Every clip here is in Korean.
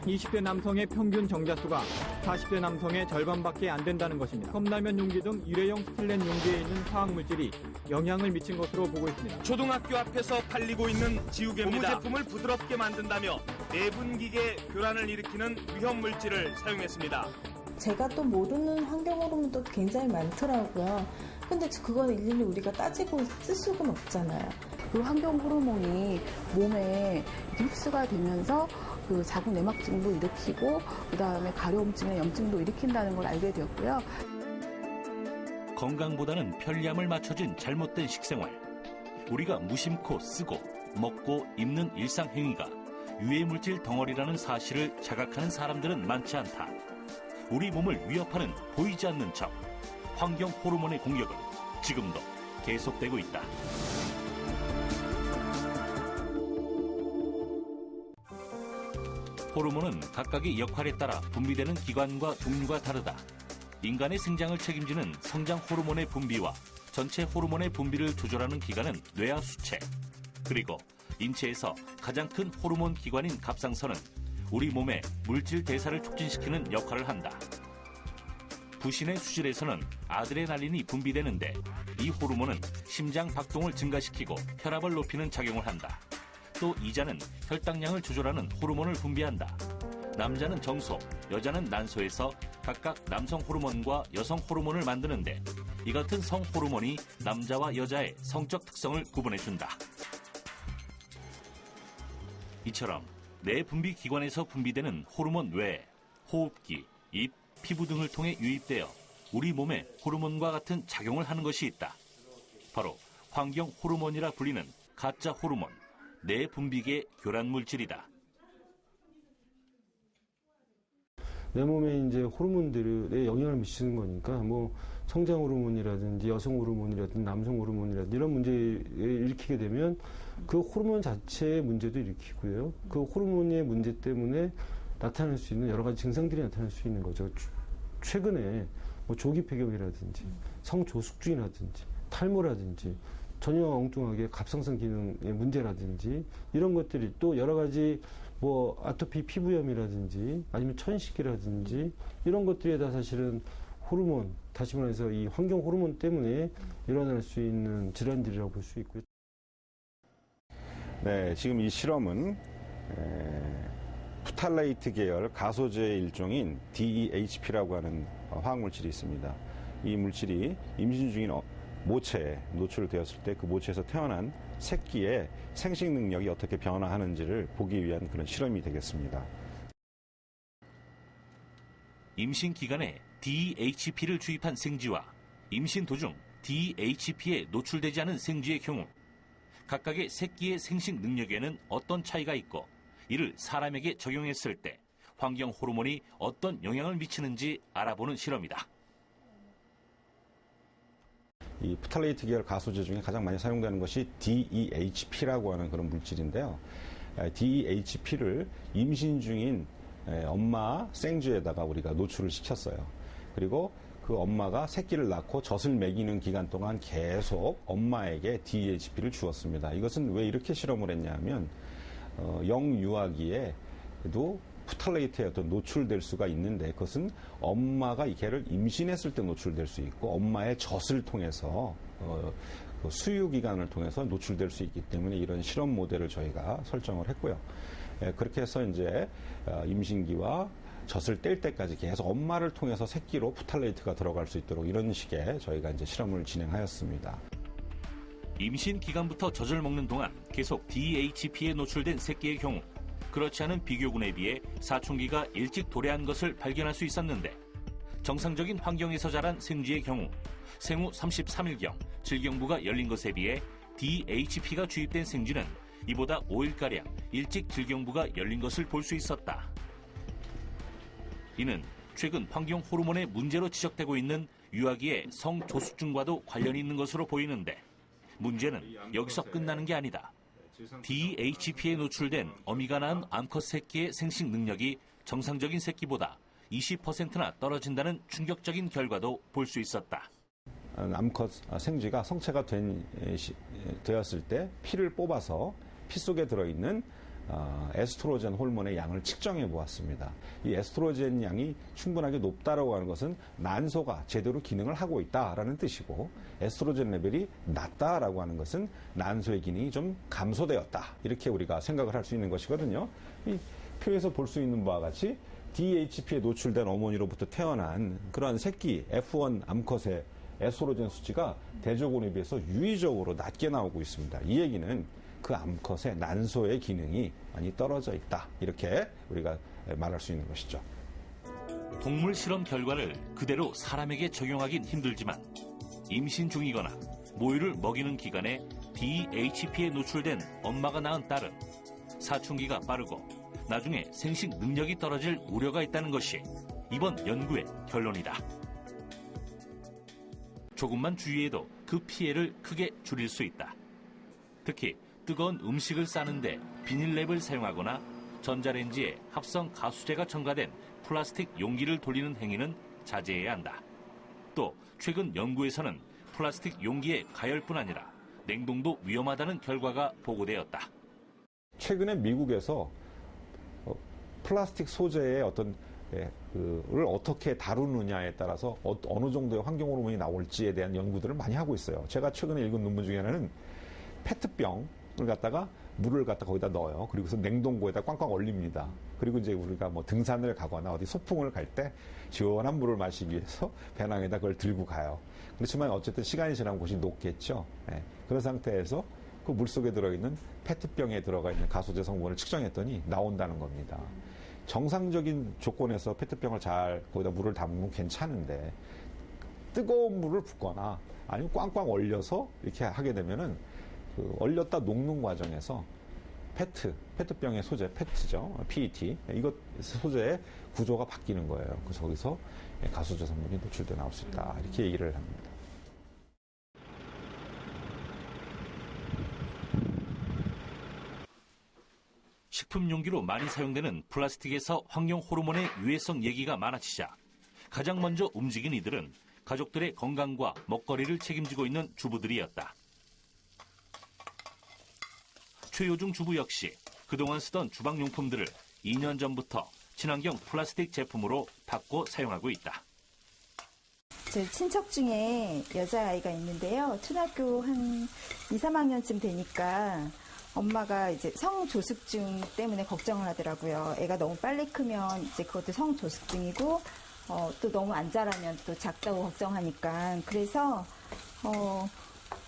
20대 남성의 평균 정자수가 40대 남성의 절반밖에 안 된다는 것입니다. 컵라면 용기 등 일회용 스테인레스 용기에 있는 화학물질이 영향을 미친 것으로 보고 있습니다. 초등학교 앞에서 팔리고 있는 지우개입니다. 고무 제품을 부드럽게 만든다며 내분기계 교란을 일으키는 위험물질을 사용했습니다. 제가 또 모르는 환경 호르몬도 굉장히 많더라고요. 근데 그건 일일이 우리가 따지고 쓸 수는 없잖아요. 그 환경 호르몬이 몸에 흡수가 되면서 그 자궁 내막증도 일으키고 그다음에 가려움증이나 염증도 일으킨다는 걸 알게 되었고요. 건강보다는 편리함을 맞춰진 잘못된 식생활. 우리가 무심코 쓰고 먹고 입는 일상 행위가 유해물질 덩어리라는 사실을 자각하는 사람들은 많지 않다. 우리 몸을 위협하는 보이지 않는 적, 환경 호르몬의 공격은 지금도 계속되고 있다. 호르몬은 각각의 역할에 따라 분비되는 기관과 종류가 다르다. 인간의 생장을 책임지는 성장 호르몬의 분비와 전체 호르몬의 분비를 조절하는 기관은 뇌하 수체, 그리고 인체에서 가장 큰 호르몬 기관인 갑상선은 우리 몸의 물질 대사를 촉진시키는 역할을 한다. 부신의 수질에서는 아드레날린이 분비되는데 이 호르몬은 심장 박동을 증가시키고 혈압을 높이는 작용을 한다. 또 이자는 혈당량을 조절하는 호르몬을 분비한다. 남자는 정소, 여자는 난소에서 각각 남성 호르몬과 여성 호르몬을 만드는데 이 같은 성 호르몬이 남자와 여자의 성적 특성을 구분해준다. 이처럼 뇌 분비 기관에서 분비되는 호르몬 외에 호흡기, 입, 피부 등을 통해 유입되어 우리 몸에 호르몬과 같은 작용을 하는 것이 있다. 바로 환경 호르몬이라 불리는 가짜 호르몬, 뇌 분비계 교란 물질이다. 내 몸에 이제 호르몬들에 영향을 미치는 거니까 뭐 성장 호르몬이라든지 여성 호르몬이라든지 남성 호르몬이라든지 이런 문제를 일으키게 되면 그 호르몬 자체의 문제도 일으키고요. 그 호르몬의 문제 때문에 나타날 수 있는 여러 가지 증상들이 나타날 수 있는 거죠. 최근에 뭐 조기 폐경이라든지 성조숙증이라든지 탈모라든지 전혀 엉뚱하게 갑상선 기능의 문제라든지 이런 것들이 또 여러 가지 뭐 아토피 피부염이라든지 아니면 천식이라든지 이런 것들이 다 사실은 호르몬, 다시 말해서 이 환경 호르몬 때문에 일어날 수 있는 질환들이라고 볼 수 있고요. 네, 지금 이 실험은 프탈레이트 계열 가소제의 일종인 DEHP라고 하는 화학물질이 있습니다. 이 물질이 임신 중인 모체에 노출되었을 때 그 모체에서 태어난 새끼의 생식 능력이 어떻게 변화하는지를 보기 위한 그런 실험이 되겠습니다. 임신 기간에 DEHP를 주입한 생쥐와 임신 도중 DEHP에 노출되지 않은 생쥐의 경우 각각의 새끼의 생식 능력에는 어떤 차이가 있고 이를 사람에게 적용했을 때 환경 호르몬이 어떤 영향을 미치는지 알아보는 실험이다. 이 프탈레이트 계열 가소제 중에 가장 많이 사용되는 것이 DEHP라고 하는 그런 물질인데요. DEHP를 임신 중인 엄마 생쥐에다가 우리가 노출을 시켰어요. 그리고 그 엄마가 새끼를 낳고 젖을 먹이는 기간 동안 계속 엄마에게 DEHP를 주었습니다. 이것은 왜 이렇게 실험을 했냐면 영유아기에도 프탈레이트에 어떤 노출될 수가 있는데 그것은 엄마가 이 개를 임신했을 때 노출될 수 있고 엄마의 젖을 통해서 그 수유기관을 통해서 노출될 수 있기 때문에 이런 실험 모델을 저희가 설정을 했고요. 그렇게 해서 이제 임신기와 젖을 뗄 때까지 계속 엄마를 통해서 새끼로 프탈레이트가 들어갈 수 있도록 이런 식의 저희가 이제 실험을 진행하였습니다. 임신 기간부터 젖을 먹는 동안 계속 DEHP에 노출된 새끼의 경우 그렇지 않은 비교군에 비해 사춘기가 일찍 도래한 것을 발견할 수 있었는데 정상적인 환경에서 자란 생쥐의 경우 생후 33일경 질경부가 열린 것에 비해 DEHP가 주입된 생쥐는 이보다 5일가량 일찍 질경부가 열린 것을 볼 수 있었다. 이는 최근 환경 호르몬의 문제로 지적되고 있는 유아기의 성조숙증과도 관련이 있는 것으로 보이는데 문제는 여기서 끝나는 게 아니다. DEHP에 노출된 어미가 낳은 암컷 새끼의 생식 능력이 정상적인 새끼보다 20%나 떨어진다는 충격적인 결과도 볼 수 있었다. 암컷 생쥐가 성체가 되었을 때 피를 뽑아서 피 속에 들어있는 에스트로겐 호르몬의 양을 측정해 보았습니다. 이 에스트로겐 양이 충분하게 높다라고 하는 것은 난소가 제대로 기능을 하고 있다라는 뜻이고, 에스트로겐 레벨이 낮다라고 하는 것은 난소의 기능이 좀 감소되었다, 이렇게 우리가 생각을 할 수 있는 것이거든요. 이 표에서 볼 수 있는 바와 같이 DHP에 노출된 어머니로부터 태어난 그러한 새끼 F1 암컷의 에스트로겐 수치가 대조군에 비해서 유의적으로 낮게 나오고 있습니다. 이 얘기는 그 암컷의 난소의 기능이 많이 떨어져 있다, 이렇게 우리가 말할 수 있는 것이죠. 동물 실험 결과를 그대로 사람에게 적용하긴 힘들지만 임신 중이거나 모유를 먹이는 기간에 DHP에 노출된 엄마가 낳은 딸은 사춘기가 빠르고 나중에 생식 능력이 떨어질 우려가 있다는 것이 이번 연구의 결론이다. 조금만 주의해도 그 피해를 크게 줄일 수 있다. 특히 뜨거운 음식을 싸는데 비닐랩을 사용하거나 전자레인지에 합성 가수제가 첨가된 플라스틱 용기를 돌리는 행위는 자제해야 한다. 또 최근 연구에서는 플라스틱 용기의 가열뿐 아니라 냉동도 위험하다는 결과가 보고되었다. 최근에 미국에서 플라스틱 소재의 어떤 를 어떻게 다루느냐에 따라서 어느 정도의 환경 호르몬이 나올지에 대한 연구들을 많이 하고 있어요. 제가 최근에 읽은 논문 중에 하나는 페트병을 갖다가 물을 갖다 거기다 넣어요. 그리고서 냉동고에다 꽝꽝 얼립니다. 그리고 이제 우리가 뭐 등산을 가거나 어디 소풍을 갈 때 시원한 물을 마시기 위해서 배낭에다 그걸 들고 가요. 그렇지만 어쨌든 시간이 지나면 곳이 녹겠죠. 네. 그런 상태에서 그 물속에 들어있는 페트병에 들어가 있는 가소제 성분을 측정했더니 나온다는 겁니다. 정상적인 조건에서 페트병을 잘 거기다 물을 담으면 괜찮은데 뜨거운 물을 붓거나 아니면 꽝꽝 얼려서 이렇게 하게 되면은 그 얼렸다 녹는 과정에서 페트병의 소재, PET죠. PET. 이것 소재의 구조가 바뀌는 거예요. 그래서 거기서 가소제 성분이 노출돼 나올 수 있다. 이렇게 얘기를 합니다. 식품 용기로 많이 사용되는 플라스틱에서 환경 호르몬의 유해성 얘기가 많아지자 가장 먼저 움직인 이들은 가족들의 건강과 먹거리를 책임지고 있는 주부들이었다. 최효중 주부 역시 그동안 쓰던 주방용품들을 2년 전부터 친환경 플라스틱 제품으로 바꿔 사용하고 있다. 제 친척 중에 여자아이가 있는데요. 초등학교 한 2, 3학년쯤 되니까 엄마가 이제 성조숙증 때문에 걱정을 하더라고요. 애가 너무 빨리 크면 이제 그것도 성조숙증이고, 또 너무 안 자라면 또 작다고 걱정하니까. 그래서,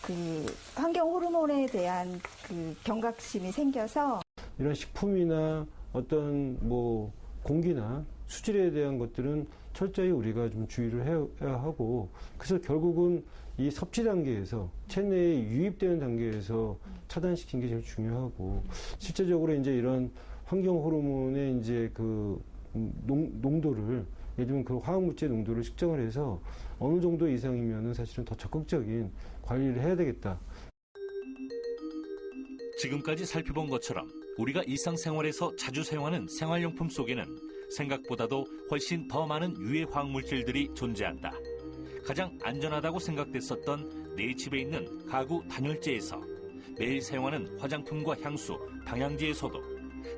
그 환경 호르몬에 대한 그 경각심이 생겨서 이런 식품이나 어떤 뭐 공기나 수질에 대한 것들은 철저히 우리가 좀 주의를 해야 하고, 그래서 결국은 이 섭취 단계에서 체내에 유입되는 단계에서 차단시키는 게 제일 중요하고, 실제적으로 이제 이런 환경 호르몬의 이제 그 농도를, 예를 들면 그 화학물질 농도를 측정을 해서 어느 정도 이상이면은 사실은 더 적극적인 관리를 해야 되겠다. 지금까지 살펴본 것처럼 우리가 일상생활에서 자주 사용하는 생활용품 속에는 생각보다도 훨씬 더 많은 유해 화학물질들이 존재한다. 가장 안전하다고 생각됐었던 내 집에 있는 가구 단열재에서 매일 사용하는 화장품과 향수, 방향제에서도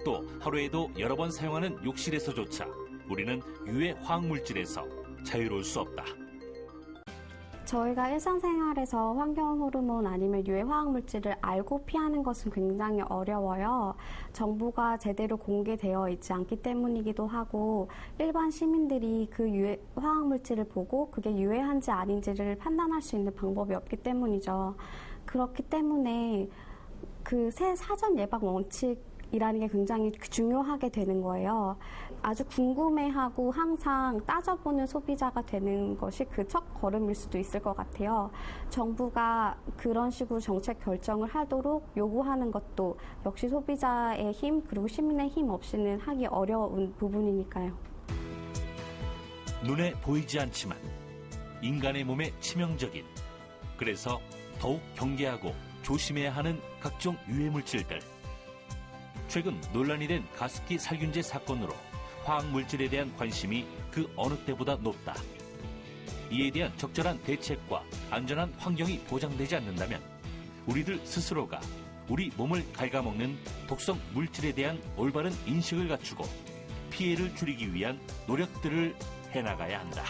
또 하루에도 여러 번 사용하는 욕실에서조차 우리는 유해 화학물질에서 자유로울 수 없다. 저희가 일상생활에서 환경 호르몬 아니면 유해 화학물질을 알고 피하는 것은 굉장히 어려워요. 정보가 제대로 공개되어 있지 않기 때문이기도 하고, 일반 시민들이 그 유해 화학물질을 보고 그게 유해한지 아닌지를 판단할 수 있는 방법이 없기 때문이죠. 그렇기 때문에 그 사전 예방 원칙이라는 게 굉장히 중요하게 되는 거예요. 아주 궁금해하고 항상 따져보는 소비자가 되는 것이 그 첫 걸음일 수도 있을 것 같아요. 정부가 그런 식으로 정책 결정을 하도록 요구하는 것도 역시 소비자의 힘 그리고 시민의 힘 없이는 하기 어려운 부분이니까요. 눈에 보이지 않지만 인간의 몸에 치명적인, 그래서 더욱 경계하고 조심해야 하는 각종 유해물질들. 최근 논란이 된 가습기 살균제 사건으로 화학물질에 대한 관심이 그 어느 때보다 높다. 이에 대한 적절한 대책과 안전한 환경이 보장되지 않는다면 우리들 스스로가 우리 몸을 갉아먹는 독성 물질에 대한 올바른 인식을 갖추고 피해를 줄이기 위한 노력들을 해나가야 한다.